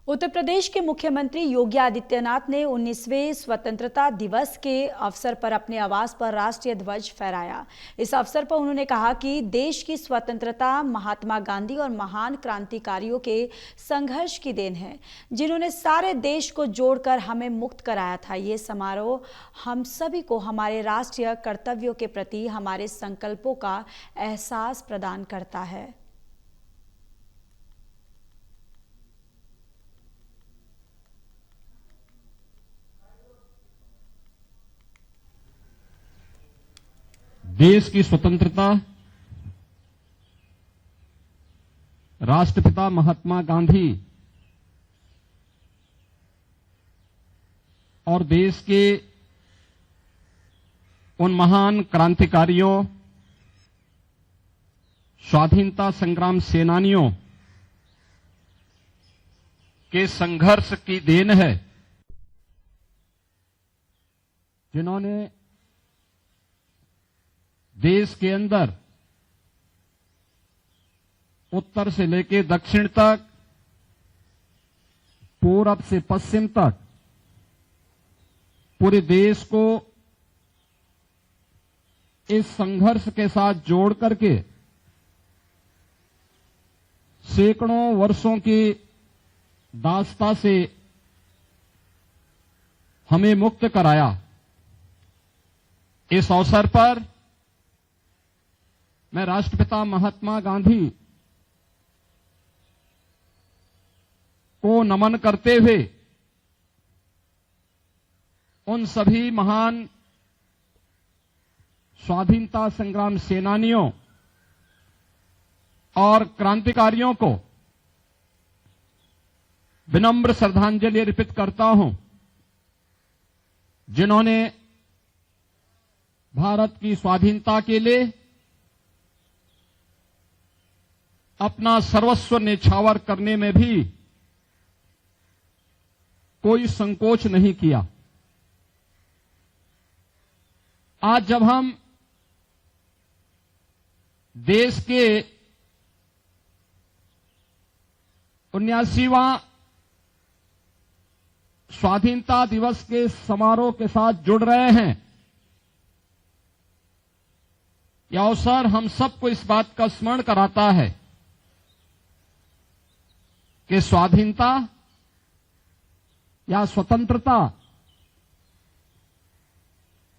उत्तर प्रदेश के मुख्यमंत्री योगी आदित्यनाथ ने 19वें स्वतंत्रता दिवस के अवसर पर अपने आवास पर राष्ट्रीय ध्वज फहराया। इस अवसर पर उन्होंने कहा कि देश की स्वतंत्रता महात्मा गांधी और महान क्रांतिकारियों के संघर्ष की देन है, जिन्होंने सारे देश को जोड़कर हमें मुक्त कराया था। ये समारोह हम सभी को हमारे राष्ट्रीय कर्तव्यों के प्रति हमारे संकल्पों का एहसास प्रदान करता है। देश की स्वतंत्रता राष्ट्रपिता महात्मा गांधी और देश के उन महान क्रांतिकारियों, स्वाधीनता संग्राम सेनानियों के संघर्ष की देन है, जिन्होंने देश के अंदर उत्तर से लेकर दक्षिण तक, पूरब से पश्चिम तक पूरे देश को इस संघर्ष के साथ जोड़ करके सैकड़ों वर्षों की दास्ता से हमें मुक्त कराया। इस अवसर पर मैं राष्ट्रपिता महात्मा गांधी को नमन करते हुए उन सभी महान स्वाधीनता संग्राम सेनानियों और क्रांतिकारियों को विनम्र श्रद्धांजलि अर्पित करता हूं, जिन्होंने भारत की स्वाधीनता के लिए अपना सर्वस्व न्यौछावर करने में भी कोई संकोच नहीं किया। आज जब हम देश के 79वां स्वाधीनता दिवस के समारोह के साथ जुड़ रहे हैं, यह अवसर हम सबको इस बात का स्मरण कराता है कि स्वाधीनता या स्वतंत्रता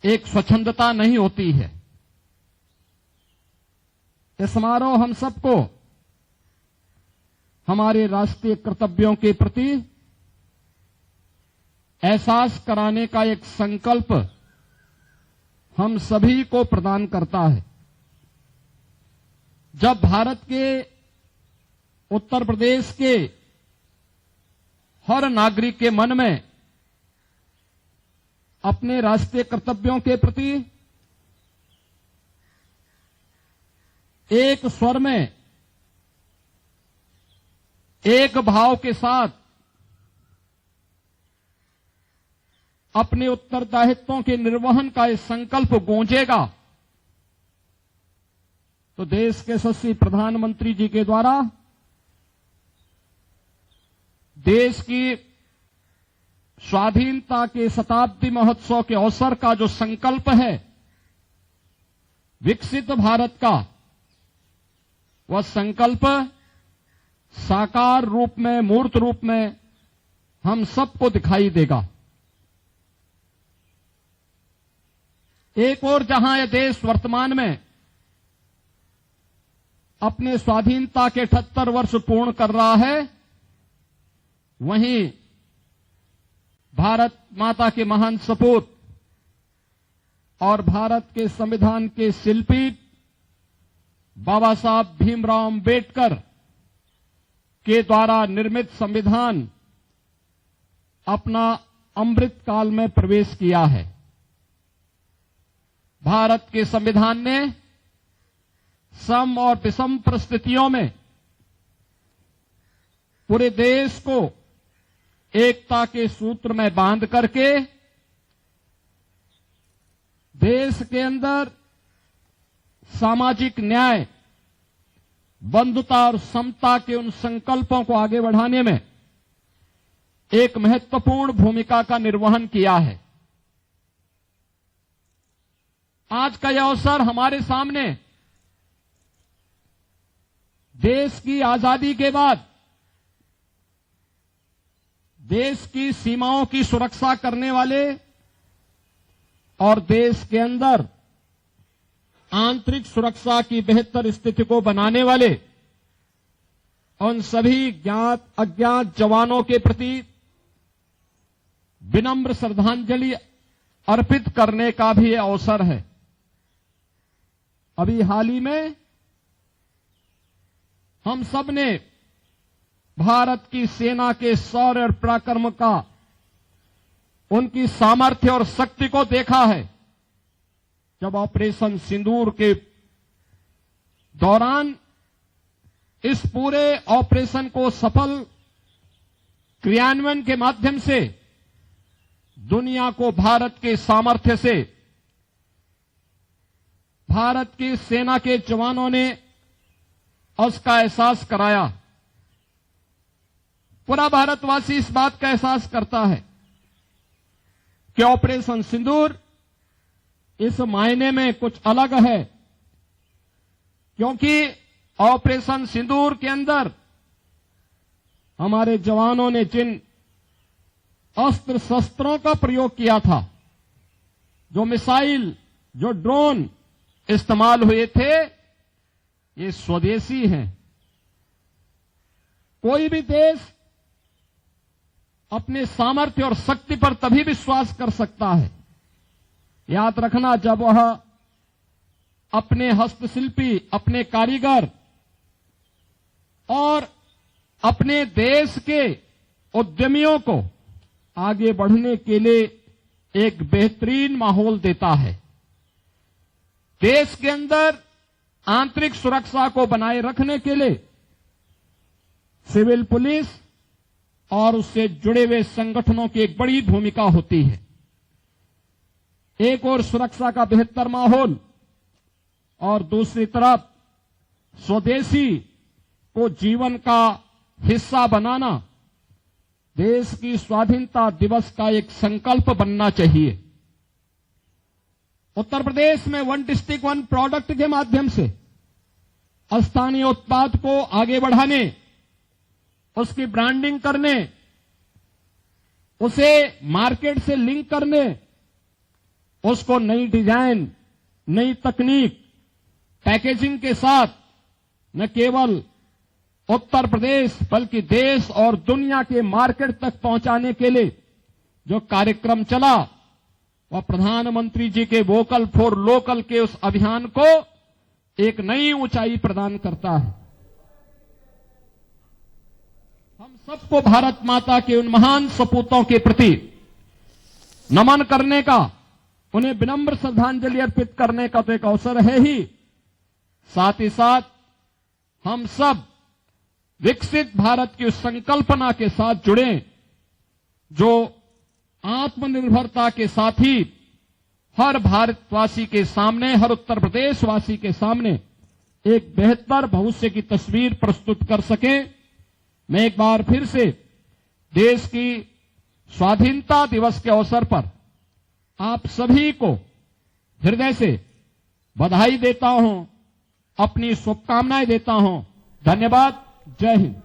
एक स्वच्छंदता नहीं होती है। यह समारोह हम सबको हमारे राष्ट्रीय कर्तव्यों के प्रति एहसास कराने का एक संकल्प हम सभी को प्रदान करता है। जब भारत के उत्तर प्रदेश के हर नागरिक के मन में अपने राष्ट्रीय कर्तव्यों के प्रति एक स्वर में, एक भाव के साथ अपने उत्तरदायित्वों के निर्वहन का इस संकल्प गूंजेगा, तो देश के यशस्वी प्रधानमंत्री जी के द्वारा देश की स्वाधीनता के शताब्दी महोत्सव के अवसर का जो संकल्प है विकसित भारत का, वह संकल्प साकार रूप में, मूर्त रूप में हम सबको दिखाई देगा। एक और जहां यह देश वर्तमान में अपने स्वाधीनता के 78 वर्ष पूर्ण कर रहा है, वहीं भारत माता के महान सपूत और भारत के संविधान के शिल्पी बाबा साहब भीमराव अंबेडकर के द्वारा निर्मित संविधान अपना अमृत काल में प्रवेश किया है। भारत के संविधान ने सम और विषम परिस्थितियों में पूरे देश को एकता के सूत्र में बांध करके देश के अंदर सामाजिक न्याय, बंधुता और समता के उन संकल्पों को आगे बढ़ाने में एक महत्वपूर्ण भूमिका का निर्वहन किया है। आज का यह अवसर हमारे सामने देश की आजादी के बाद देश की सीमाओं की सुरक्षा करने वाले और देश के अंदर आंतरिक सुरक्षा की बेहतर स्थिति को बनाने वाले उन सभी ज्ञात अज्ञात जवानों के प्रति विनम्र श्रद्धांजलि अर्पित करने का भी यह अवसर है। अभी हाल ही में हम सब ने भारत की सेना के शौर्य और पराक्रम का, उनकी सामर्थ्य और शक्ति को देखा है। जब ऑपरेशन सिंदूर के दौरान इस पूरे ऑपरेशन को सफल क्रियान्वयन के माध्यम से दुनिया को भारत के सामर्थ्य से, भारत की सेना के जवानों ने उसका एहसास कराया। पूरा भारतवासी इस बात का एहसास करता है कि ऑपरेशन सिंदूर इस मायने में कुछ अलग है, क्योंकि ऑपरेशन सिंदूर के अंदर हमारे जवानों ने जिन अस्त्र शस्त्रों का प्रयोग किया था, जो मिसाइल, जो ड्रोन इस्तेमाल हुए थे, ये स्वदेशी हैं। कोई भी देश अपने सामर्थ्य और शक्ति पर तभी विश्वास कर सकता है, याद रखना, जब वह अपने हस्तशिल्पी, अपने कारीगर और अपने देश के उद्यमियों को आगे बढ़ने के लिए एक बेहतरीन माहौल देता है। देश के अंदर आंतरिक सुरक्षा को बनाए रखने के लिए सिविल पुलिस और उससे जुड़े हुए संगठनों की एक बड़ी भूमिका होती है। एक और सुरक्षा का बेहतर माहौल और दूसरी तरफ स्वदेशी को जीवन का हिस्सा बनाना देश की स्वाधीनता दिवस का एक संकल्प बनना चाहिए। उत्तर प्रदेश में वन डिस्ट्रिक्ट वन प्रोडक्ट के माध्यम से स्थानीय उत्पाद को आगे बढ़ाने, उसकी ब्रांडिंग करने, उसे मार्केट से लिंक करने, उसको नई डिजाइन, नई तकनीक, पैकेजिंग के साथ न केवल उत्तर प्रदेश बल्कि देश और दुनिया के मार्केट तक पहुंचाने के लिए जो कार्यक्रम चला, वह प्रधानमंत्री जी के वोकल फॉर लोकल के उस अभियान को एक नई ऊंचाई प्रदान करता है। हम सबको भारत माता के उन महान सपूतों के प्रति नमन करने का, उन्हें विनम्र श्रद्धांजलि अर्पित करने का तो एक अवसर है ही, साथ ही साथ हम सब विकसित भारत की उस संकल्पना के साथ जुड़े जो आत्मनिर्भरता के साथ ही हर भारतवासी के सामने, हर उत्तर प्रदेश वासी के सामने एक बेहतर भविष्य की तस्वीर प्रस्तुत कर सके। मैं एक बार फिर से देश की स्वाधीनता दिवस के अवसर पर आप सभी को हृदय से बधाई देता हूं, अपनी शुभकामनाएं देता हूं। धन्यवाद। जय हिंद।